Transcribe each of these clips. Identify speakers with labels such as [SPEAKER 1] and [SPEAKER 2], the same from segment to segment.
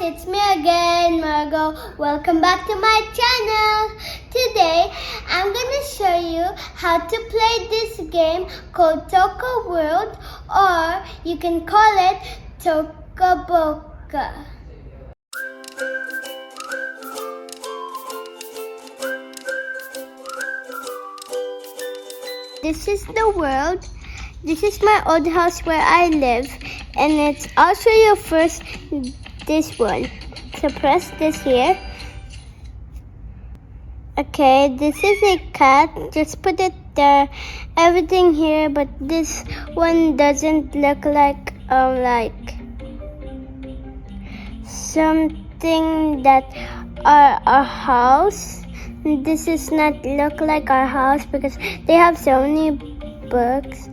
[SPEAKER 1] it's me again, Margot. Welcome back to my channel. Today, I'm gonna show you how to play this game called Toca World, or you can call it Toca Boca. This is the world. This is my old house where I live, and I'll show you first this one. So press this here. Okay, this is a cat. Just put it there. Everything here, but this one doesn't look like something that our house. This is not look like our house because they have so many books.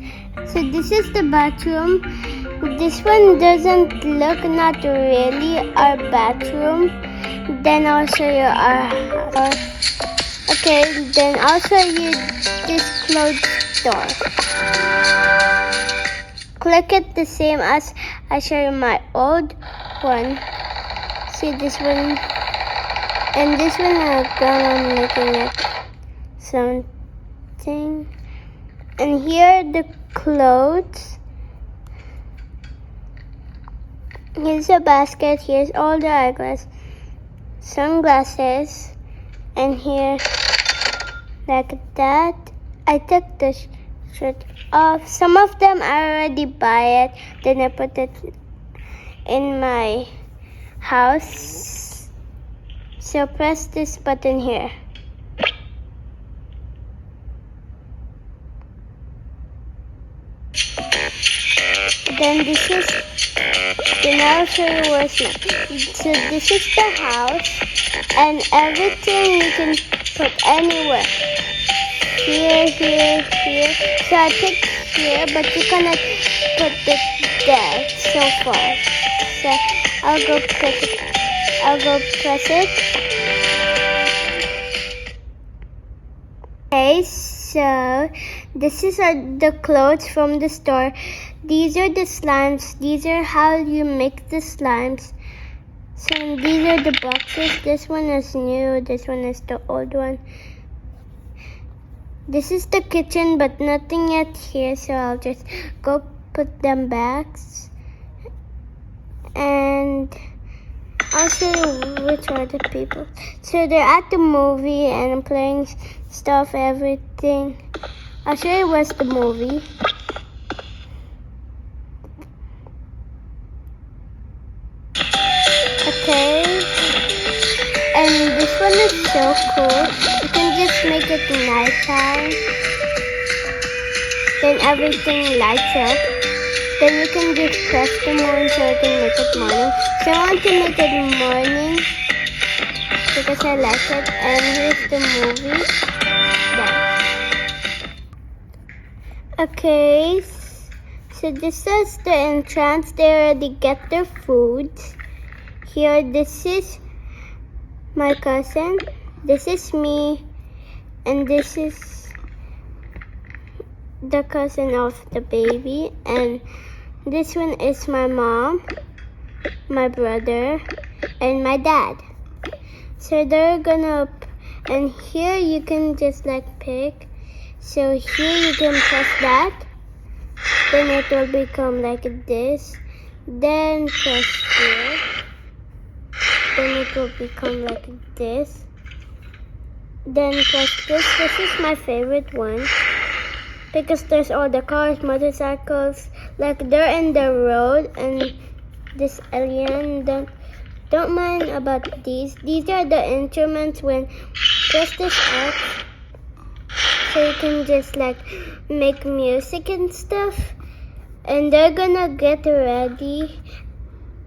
[SPEAKER 1] So this is the bathroom. This one doesn't look not really our bathroom. Then I'll show you our okay, then I'll show you this clothes store. Click it the same as I show you my old one. See this one? And this one I'm looking at something. And here the clothes. Here's a basket. Here's all the eyeglasses, sunglasses, and here like that. I took the shirt off. Some of them I already buy it. Then I put it in my house. So press this button here. Then I'll show you where's my. So this is the house, and everything you can put anywhere. Here. So I picked here, but you cannot put it there so far. So I'll go press it. Okay, so this is the clothes from the store. These are the slimes. These are how you make the slimes. So these are the boxes. This one is new. This one is the old one. This is the kitchen, but nothing yet here. So I'll just go put them back. And I'll show you which are the people. So they're at the movie and playing stuff, everything. I'll show you where's the movie. Okay. And this one is so cool. You can just make it nighttime. Then everything lights up. Then you can just press the morning so I can make it morning. So I want to make it morning because I like it. And here's the movie. There. Okay, so this is the entrance. They already get their food. Here, this is my cousin. This is me. And this is the cousin of the baby. And this one is my mom, my brother, and my dad. So they're gonna, and here you can just pick. So here you can press that. Then it will become like this. Then press here. Then it will become like this. Then press this. This is my favorite one. Because there's all the cars, motorcycles, they're in the road, and this alien, don't mind about these. These are the instruments when press this up, so you can just make music and stuff. And they're gonna get ready,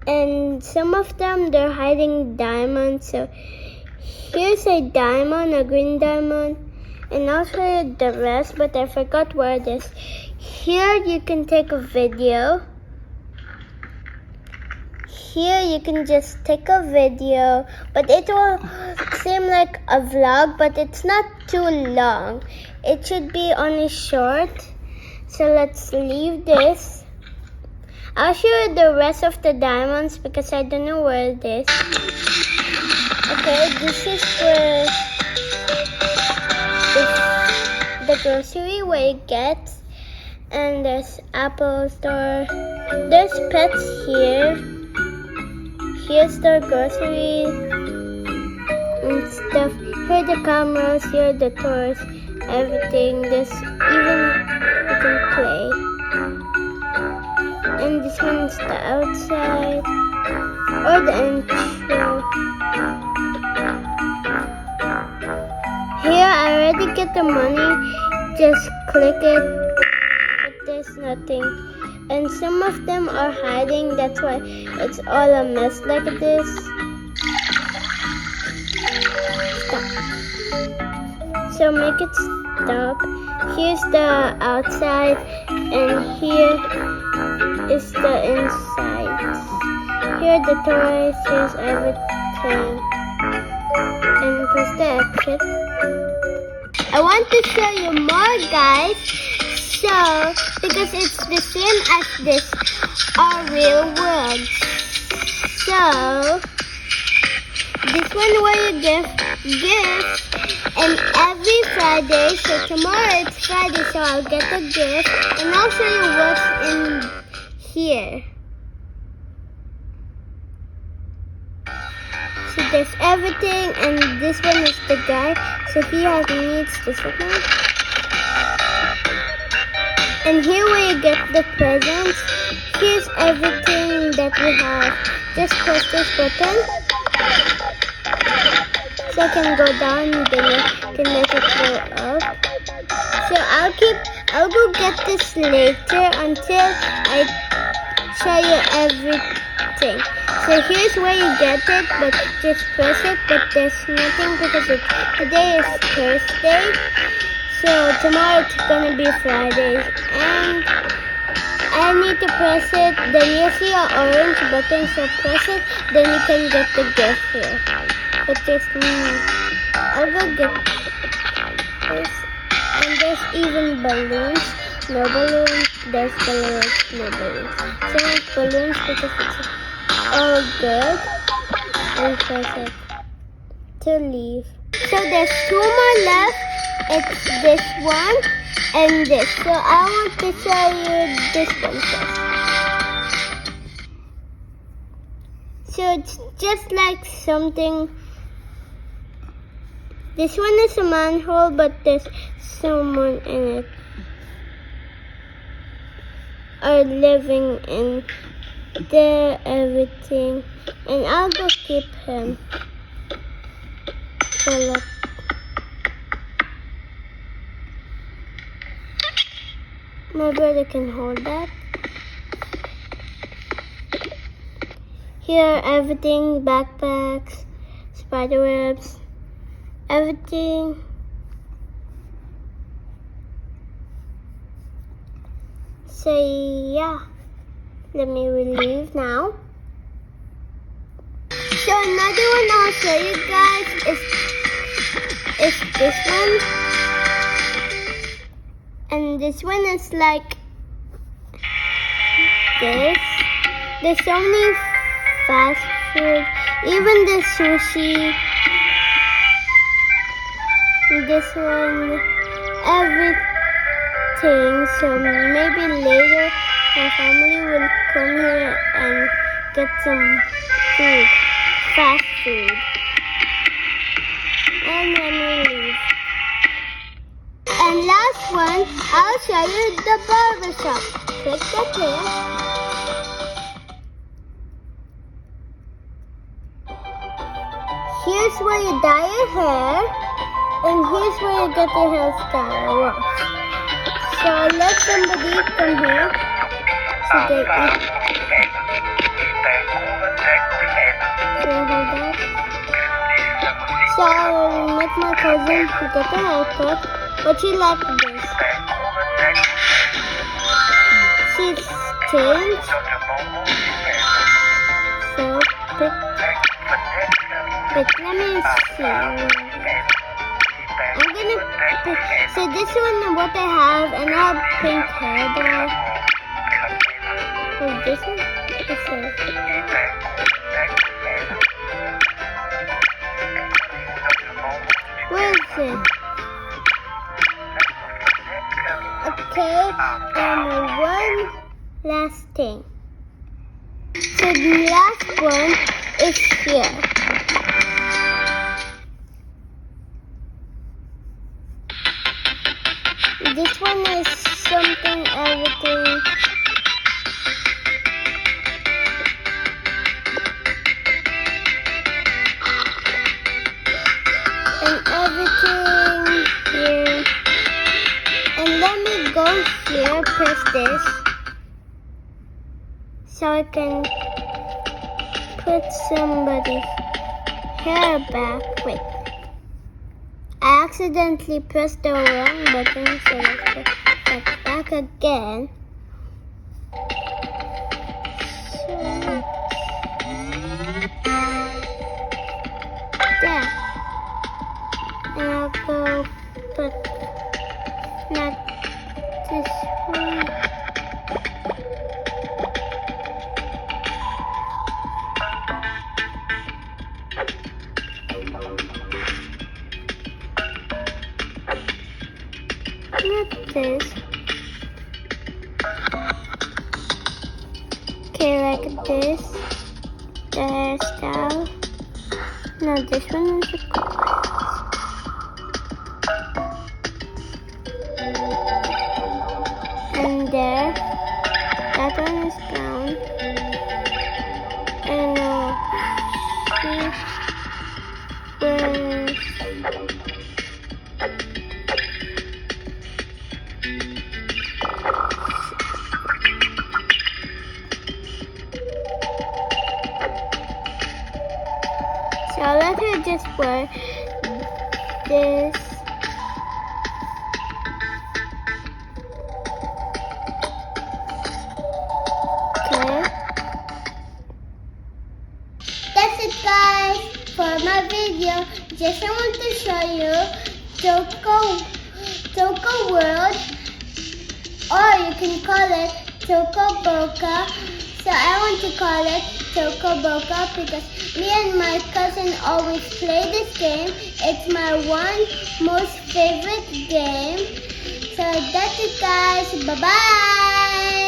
[SPEAKER 1] and some of them they're hiding diamonds. So here's a diamond, a green diamond. And I'll show you the rest, but I forgot where it is. Here you can take a video. Here you can just take a video, but it will seem like a vlog, but it's not too long. It should be only short. So let's leave this. I'll show you the rest of the diamonds because I don't know where it is. Okay, this is where the grocery where it gets. And there's Apple store. There's pets here. Here's the grocery and stuff. Here are the cameras, here are the toys, everything. There's even you can play. And this one's the outside or the intro. Here I already get the money. Just click it. But there's nothing. And some of them are hiding. That's why it's all a mess like this. So make it stop. Here's the outside and here is the inside. Here are the toys, here's everything. And press the exit. I want to show you more, guys. So, because it's the same as this, our real world. So, this one where you give gifts. And every Friday, so tomorrow it's Friday, so I'll get a gift and I'll show you what's in here. So there's everything, and this one is the guy, so he has needs this one. And here where you get the presents, here's everything that we have. Just press this button. So I can go down, then you can make it go up. So I'll go get this later until I show you everything. So here's where you get it, but just press it, but there's nothing because today is Thursday. So tomorrow it's gonna be Friday. And I need to press it, then you see an orange button, so press it, then you can get the gift here. But there's I'll go get this. And there's even balloons. No balloons. There's balloons. No balloons. So it's balloons because it's all good. And press it to leave. So there's two more left. It's this one and this. So I want to show you this one first. So it's just like something. This one is a manhole, but there's someone in it. Are living in there, everything. And I'll go keep him. So look. My brother can hold that. Here, everything, backpacks, spider webs. Everything. So yeah, let me leave now. So another one I'll show you guys is this one. And this one is like this. There's so many fast food, even the sushi. This one, everything. So maybe later my family will come here and get some food, fast food. And let me leave. And last one, I'll show you the barber shop. Click that here. Here's where you dye your hair. And here's where you get your hairstyle washed. So let somebody come here. So they eat. So hold that. So I met my cousin to get a haircut, but she liked this. She's changed. So let me see. I'm gonna pick, so this one what I have, and I have pink hair there. Wait, this one? This one. Where is it? Okay, and one last thing. So the last one is here. This one is something everything. And everything here. And let me go here, press this. So I can put somebody's hair back. Wait. I accidentally pressed the wrong button, so let's put that back again. So, there. And I'll go put not this one. Not this. Okay, like this. The hairstyle. No, this one is a and there. That one is brown. And so let her just wear this. Okay. That's it, guys, for my video. Just I want to show you Toca World, or you can call it Toca Boca. So I want to call it Toca Boca because me and my cousin always play this game. It's my most favorite game. So that's it, guys. Bye-bye.